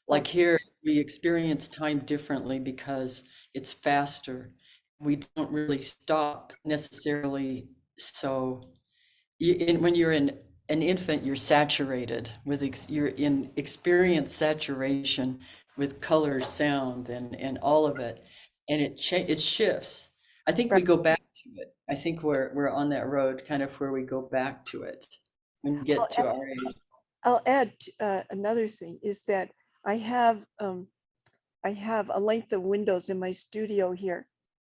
Speaker 3: like here, we experience time differently because it's faster. We don't really stop necessarily. So when you're an infant, you're saturated with, you're in experience saturation with color, sound, and all of it. And it shifts. I think we
Speaker 2: Right.
Speaker 3: go back to it. I think we're on that road kind of where we go back to it when we get to our age.
Speaker 2: I'll add another thing is that I have a length of windows in my studio here,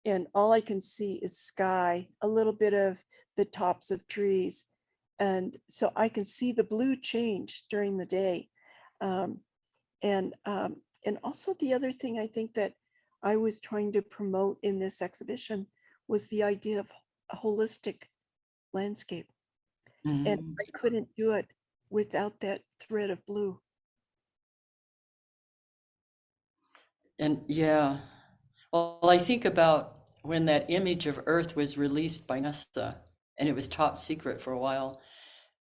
Speaker 2: and all I can see is sky, a little bit of the tops of trees. And so I can see the blue change during the day. Um, and also the other thing I think that I was trying to promote in this exhibition was the idea of a holistic landscape. And
Speaker 3: Mhm.
Speaker 2: I couldn't do it without that thread of blue.
Speaker 3: And yeah, well, I think about when that image of Earth was released by NASA, and it was top secret for a while,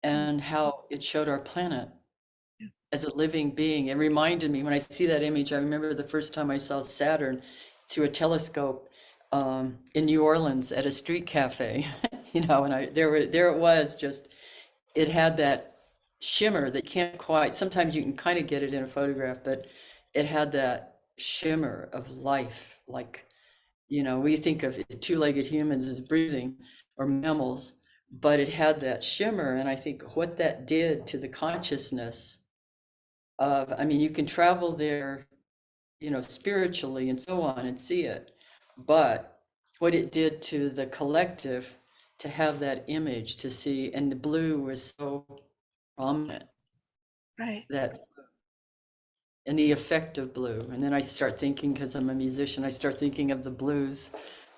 Speaker 3: and how it showed our planet as a living being. It reminded me when I see that image, I remember the first time I saw Saturn through a telescope in New Orleans at a street cafe, and there it was, just it had that shimmer that can't quite, sometimes you can kind of get it in a photograph, but it had that shimmer of life. Like, we think of two-legged humans as breathing or mammals, but it had that shimmer. And I think what that did to the consciousness of, I mean, you can travel there, spiritually and so on and see it, but what it did to the collective to have that image to see, and the blue was so prominent,
Speaker 2: Right.
Speaker 3: that and the effect of blue. And then I start thinking, because I'm a musician, I start thinking of the blues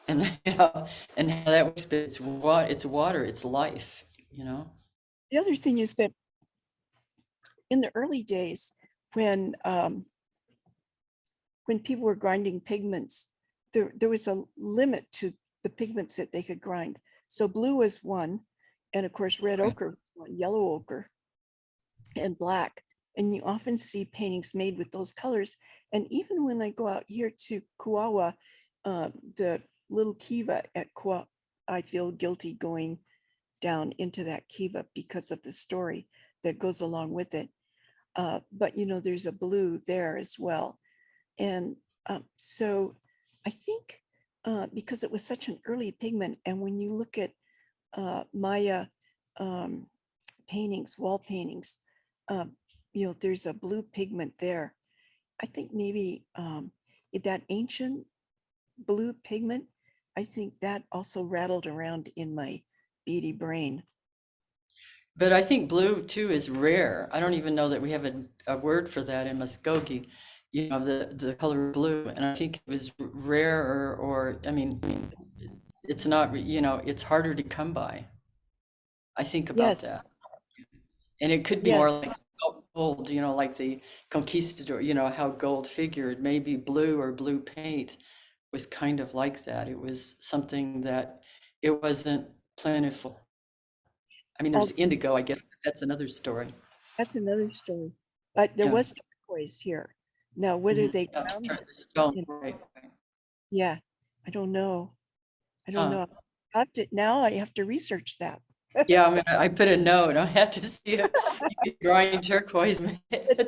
Speaker 3: and and how that works. But it's water, it's life,
Speaker 2: The other thing is that in the early days, when people were grinding pigments, there was a limit to the pigments that they could grind. So blue was one, and of course red
Speaker 3: Right.
Speaker 2: ochre was one, yellow ochre, and black. And you often see paintings made with those colors. And even when I go out here to Kuawa, the little kiva at Kuawa, I feel guilty going down into that kiva because of the story that goes along with it. But there's a blue there as well. And so I think because it was such an early pigment, and when you look at Maya paintings, wall paintings, there's a blue pigment there. I think maybe that ancient blue pigment, I think that also rattled around in my beady brain.
Speaker 3: But I think blue too is rare. I don't even know that we have a word for that in Muskogee, the color blue. And I think it was rare, or I mean, it's not, it's harder to come by. I think about
Speaker 2: Yes,
Speaker 3: that. And it could be
Speaker 2: yes,
Speaker 3: more like gold, like the conquistador, how gold figured. Maybe blue or blue paint was kind of like that. It was something that it wasn't plentiful. I mean, there's indigo, I guess, but that's another story.
Speaker 2: that's another story. But there
Speaker 3: Yeah.
Speaker 2: was turquoise here. Now, whether they
Speaker 3: Yeah,
Speaker 2: ground
Speaker 3: sure,
Speaker 2: it,
Speaker 3: the stone,
Speaker 2: you know,
Speaker 3: right.
Speaker 2: yeah, I don't know. I don't
Speaker 3: Huh.
Speaker 2: know. I have to research that.
Speaker 3: Yeah, I put a note. I have to see if you could grind turquoise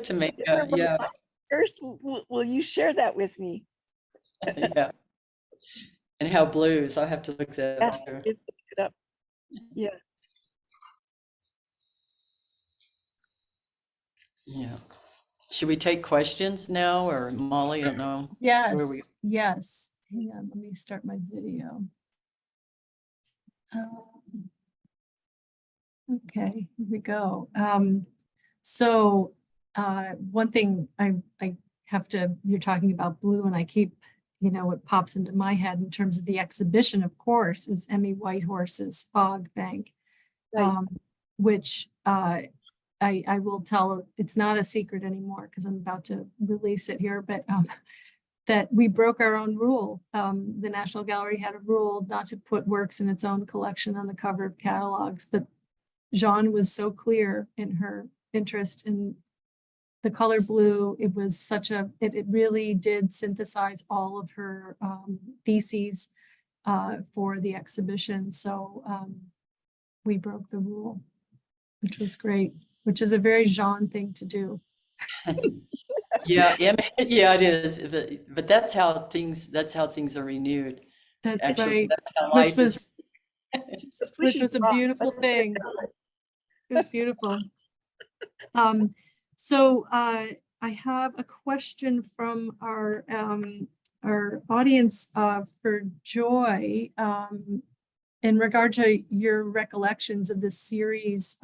Speaker 3: to make yeah,
Speaker 2: First, will you share that with me?
Speaker 3: yeah. And how blues, I'll have to look that
Speaker 2: Yeah,
Speaker 3: up too.
Speaker 2: look it up. Yeah.
Speaker 3: Yeah. Should we take questions now, or Molly? I don't know. Where we?
Speaker 1: Yes. Hang on, let me start my video. Okay, here we go. So one thing I have to, you're talking about blue, and I keep, what pops into my head in terms of the exhibition, of course, is Emmy Whitehorse's Fog Bank,
Speaker 2: Right.
Speaker 1: which I will tell, it's not a secret anymore because I'm about to release it here, but that we broke our own rule. The National Gallery had a rule not to put works in its own collection on the cover of catalogs, but Jaune was so clear in her interest in the color blue. It was such it really did synthesize all of her theses for the exhibition. So we broke the rule, which was great, which is a very Jaune thing to do.
Speaker 3: Yeah, yeah, it is. But that's how things are renewed.
Speaker 1: That's
Speaker 3: Actually,
Speaker 1: right.
Speaker 3: that's how
Speaker 1: Which
Speaker 3: life is.
Speaker 1: which was a beautiful thing. It was beautiful. So I have a question from our audience for Joy in regard to your recollections of the series.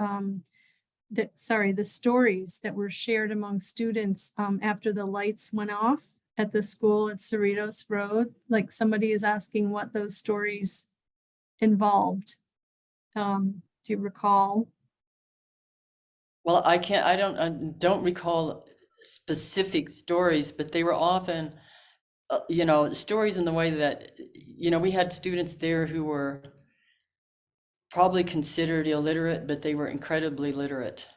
Speaker 1: The stories that were shared among students after the lights went off at the school at Cerritos Road. Like, somebody is asking what those stories involved. Do you recall?
Speaker 3: Well, I don't recall specific stories, but they were often, stories in the way that, we had students there who were probably considered illiterate, but they were incredibly literate.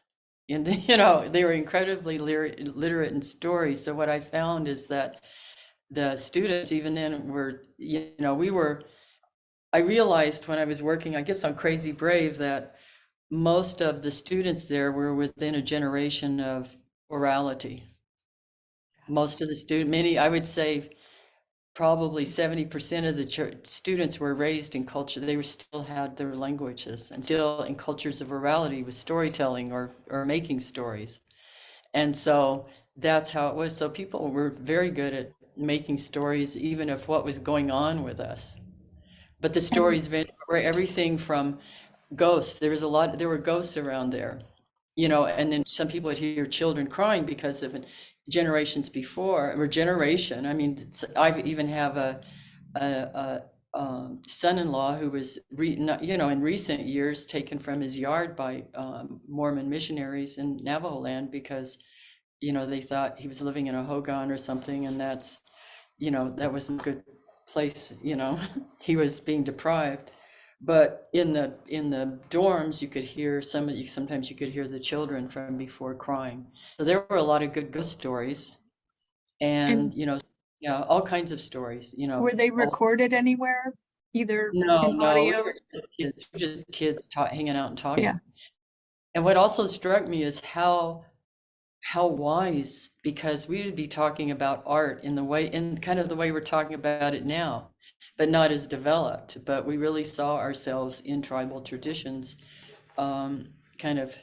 Speaker 3: And, they were incredibly literate in stories. So what I found is that the students, even then, were, I realized when I was working, I guess on Crazy Brave, that most of the students there were within a generation of orality. Most of the many, I would say probably 70% of the students were raised in culture. They still had their languages and still in cultures of orality with storytelling or making stories. And so that's how it was. So people were very good at making stories, even of what was going on with us. But the stories were everything from ghosts. There were ghosts around there, and then some people would hear children crying because of generations before, or generation. I mean, I even have a son-in-law who was, in recent years taken from his yard by Mormon missionaries in Navajo land because, they thought he was living in a hogan or something, and that's, that wasn't a good place, he was being deprived. But in the dorms, you could hear sometimes you could hear the children from before crying. So there were a lot of good ghost stories, and all kinds of stories.
Speaker 1: Were they recorded anywhere, either
Speaker 3: No,
Speaker 1: in
Speaker 3: no, we
Speaker 1: audio?
Speaker 3: were just kids hanging out and talking.
Speaker 1: Yeah.
Speaker 3: And what also struck me is how wise, because we would be talking about art in kind of the way we're talking about it now, but not as developed. But we really saw ourselves in tribal traditions, kind of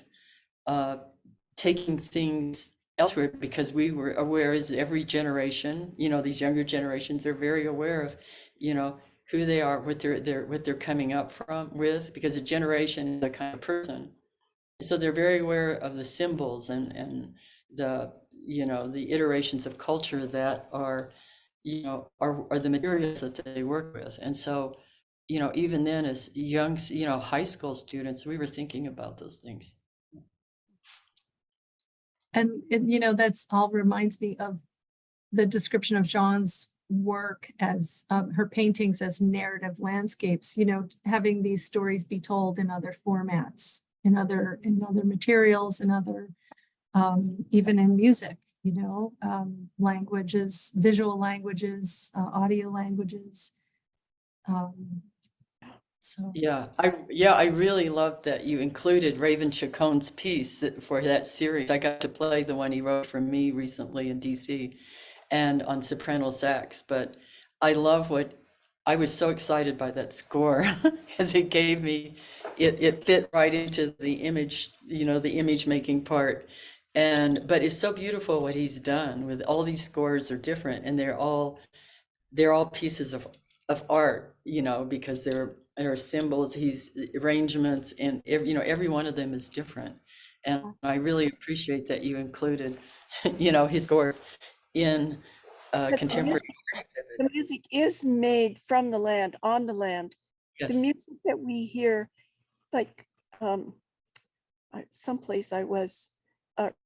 Speaker 3: taking things elsewhere, because we were aware, as every generation, these younger generations are very aware of, who they are, what they're coming up with, because a generation is a kind of person. So they're very aware of the symbols and the the iterations of culture that are the materials that they work with. And so even then, as young high school students, we were thinking about those things.
Speaker 1: And that's all reminds me of the description of Jaune's work as her paintings as narrative landscapes, having these stories be told in other formats, in other materials, in other even in music, languages, visual languages, audio languages. So
Speaker 3: Yeah, I really loved that you included Raven Chacon's piece for that series. I got to play the one he wrote for me recently in DC and on soprano sax. But I was so excited by that score as it gave me, it fit right into the image, the image making part. But it's so beautiful what he's done with all these scores are different, and they're all pieces of art, because they're symbols, arrangements, and every one of them is different. And I really appreciate that you included, his scores in
Speaker 2: But
Speaker 3: contemporary exhibit.
Speaker 2: the music is made from the land, on the land. The
Speaker 3: Yes.
Speaker 2: music that we hear, like someplace I was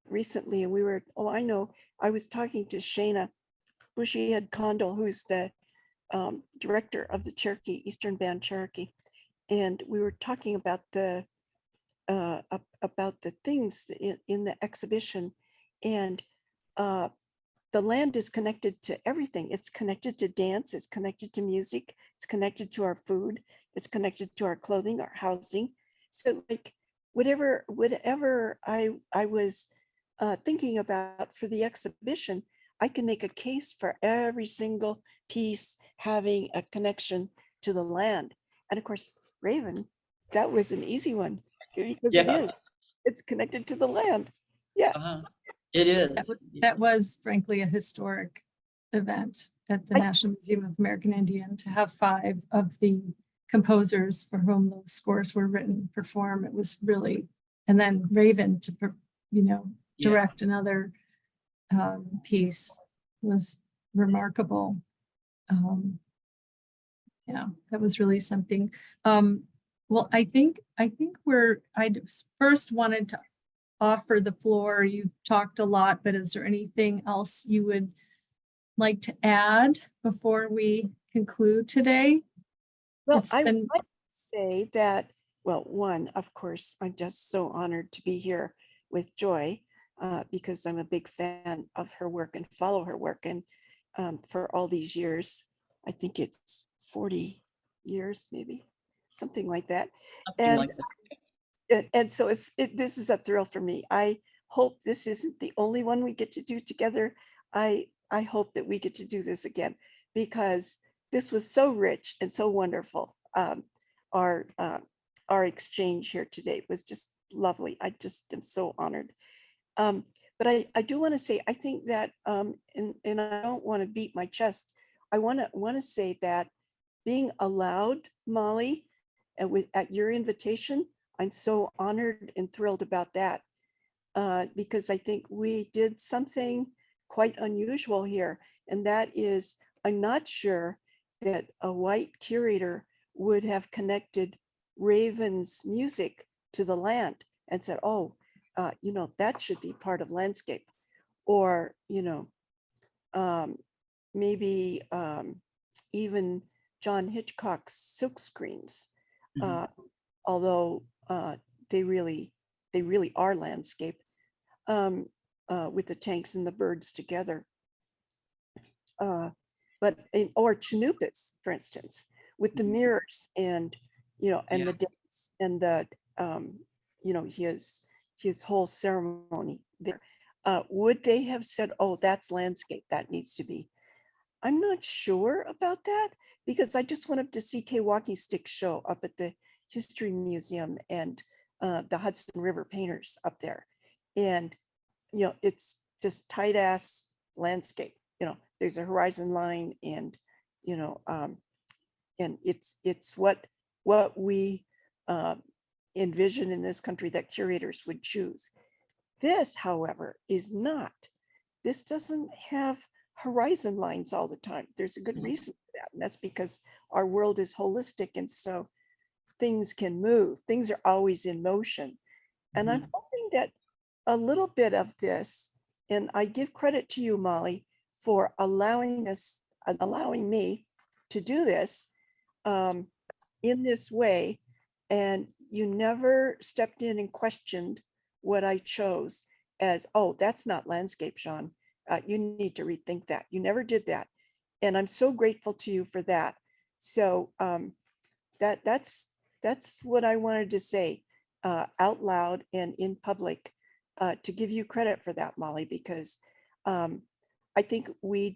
Speaker 2: recently, and we were, I know, I was talking to Shayna Bushyhead Condell, who's the director of the Cherokee, Eastern Band Cherokee. And we were talking about the things in the exhibition, and the land is connected to everything. It's connected to dance, it's connected to music, it's connected to our food, it's connected to our clothing, our housing. So like whatever I was thinking about for the exhibition, I can make a case for every single piece having a connection to the land. And of course, Raven, that was an easy one because it
Speaker 3: Yeah.
Speaker 2: is. It's connected to the land. Yeah.
Speaker 3: It
Speaker 1: That
Speaker 3: is.
Speaker 1: that was frankly a historic event at the
Speaker 2: I-
Speaker 1: National Museum of American Indian to have 5 of the composers for whom those scores were written perform. It was really, and then Raven to,
Speaker 3: Yeah.
Speaker 1: direct another piece was remarkable. Yeah, that was really something. Well, I think I just first wanted to offer the floor. You've talked a lot, but is there anything else you would like to add before we conclude today?
Speaker 2: Well,
Speaker 1: It's
Speaker 2: I would
Speaker 1: been
Speaker 2: like to say that, well, one, of course, I'm just so honored to be here with Joy because I'm a big fan of her work and follow her work. And for all these years, I think it's 40 years, maybe something like that.
Speaker 3: Something
Speaker 2: And
Speaker 3: like that.
Speaker 2: and so this is a thrill for me. I hope this isn't the only one we get to do together. I hope that we get to do this again because this was so rich and so wonderful. Our exchange here today was just lovely. I just am so honored. But I do want to say, I think that, and I don't want to beat my chest. I want to say that being allowed, Molly, at your invitation, I'm so honored and thrilled about that because I think we did something quite unusual here. And that is, I'm not sure that a white curator would have connected Raven's music to the land and said, oh, that should be part of landscape. Or, maybe even John Hitchcock's silk screens, although they really are landscape with the tanks and the birds together. Or Chinoopas, for instance, with the mirrors and, and the dance and the, his whole ceremony there. Would they have said, oh, that's landscape, that needs to be? I'm not sure about that because I just went up to CK Walking Stick show up at the History Museum and the Hudson River painters up there. And, it's just tight ass landscape. There's a horizon line and, and it's what we envision in this country that curators would choose. This, however, is not. This doesn't have horizon lines all the time. There's a good reason for that. And that's because our world is holistic. And so things can move. Things are always in motion. And I'm hoping that a little bit of this, and I give credit to you, Molly, for allowing me to do this in this way. And you never stepped in and questioned what I chose as, oh, that's not landscape, Sean. You need to rethink that. You never did that. And I'm so grateful to you for that. So that's what I wanted to say out loud and in public to give you credit for that, Molly, because I think we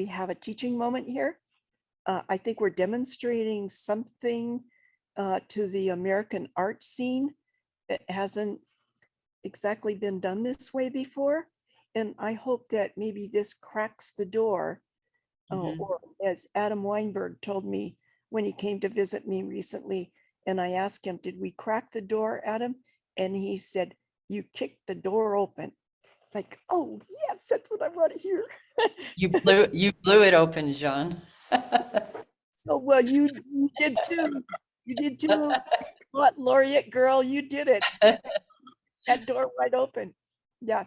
Speaker 2: have a teaching moment here. I think we're demonstrating something to the American art scene that hasn't exactly been done this way before. And I hope that maybe this cracks the door, or as Adam Weinberg told me when he came to visit me recently, and I asked him, did we crack the door, Adam? And he said, you kicked the door open. like, oh, yes, that's what I want to hear.
Speaker 3: You blew it open, Jean.
Speaker 2: So, well, you did too. You did too. What, laureate girl, you did it. That door wide open. Yeah.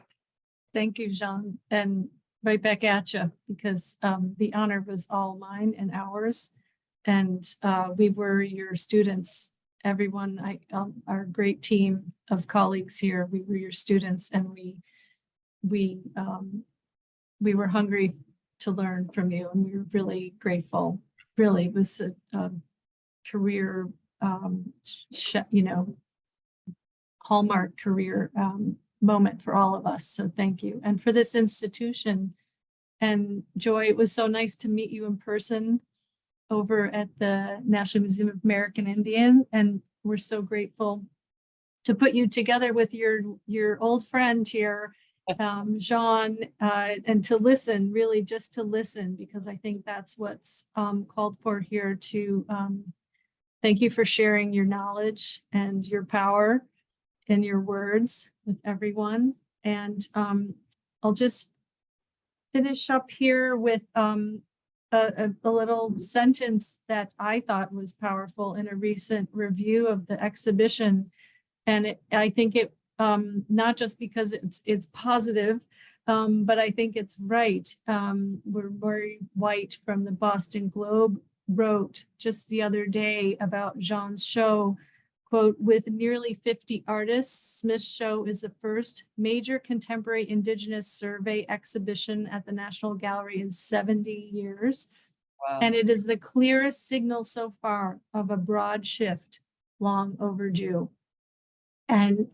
Speaker 1: Thank you, Jean, and right back at you, because the honor was all mine and ours. And we were your students, everyone, our great team of colleagues here, we were your students, and we were hungry to learn from you, and we were really grateful. Really, it was a career, hallmark career moment for all of us. So thank you. And for this institution. And Joy, it was so nice to meet you in person over at the National Museum of American Indian. And we're so grateful to put you together with your old friend here, Jean, and to listen, really just to listen, because I think that's what's called for here. To thank you for sharing your knowledge and your power in your words with everyone. And I'll just finish up here with a little sentence that I thought was powerful in a recent review of the exhibition. And I think it, not just because it's positive, but I think it's right. Rory White from the Boston Globe wrote just the other day about Jean's show, quote, with nearly 50 artists, Smith's show is the first major contemporary Indigenous survey exhibition at the National Gallery in 70 years.
Speaker 3: Wow.
Speaker 1: And it is the clearest signal so far of a broad shift, long overdue. And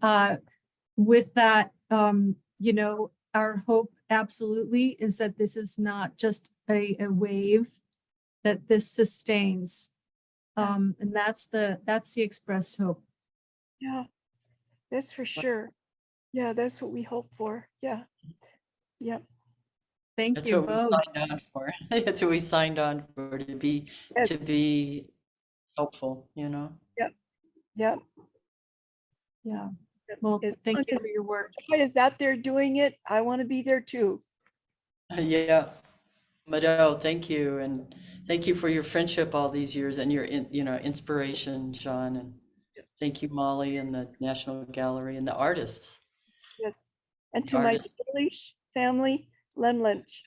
Speaker 1: with that, our hope absolutely is that this is not just a wave, that this sustains. And that's the expressed hope.
Speaker 2: Yeah, that's for sure. Yeah, that's what we hope for. Yeah. Yeah.
Speaker 1: Thank
Speaker 3: That's
Speaker 1: you
Speaker 3: what we
Speaker 1: both.
Speaker 3: signed on for. That's what we signed on for, to be helpful,
Speaker 2: Yeah.
Speaker 1: Yeah. Well,
Speaker 2: As
Speaker 1: thank
Speaker 2: long
Speaker 1: you
Speaker 2: as
Speaker 1: for your work.
Speaker 2: Joy is out there doing it, I want to be there too.
Speaker 3: Yeah. Mado, thank you. And thank you for your friendship all these years and your, inspiration, Jean. And thank you, Molly, and the National Gallery and the artists.
Speaker 2: Yes. And
Speaker 3: The
Speaker 2: to my
Speaker 3: artists.
Speaker 2: Salish family, Len Lynch.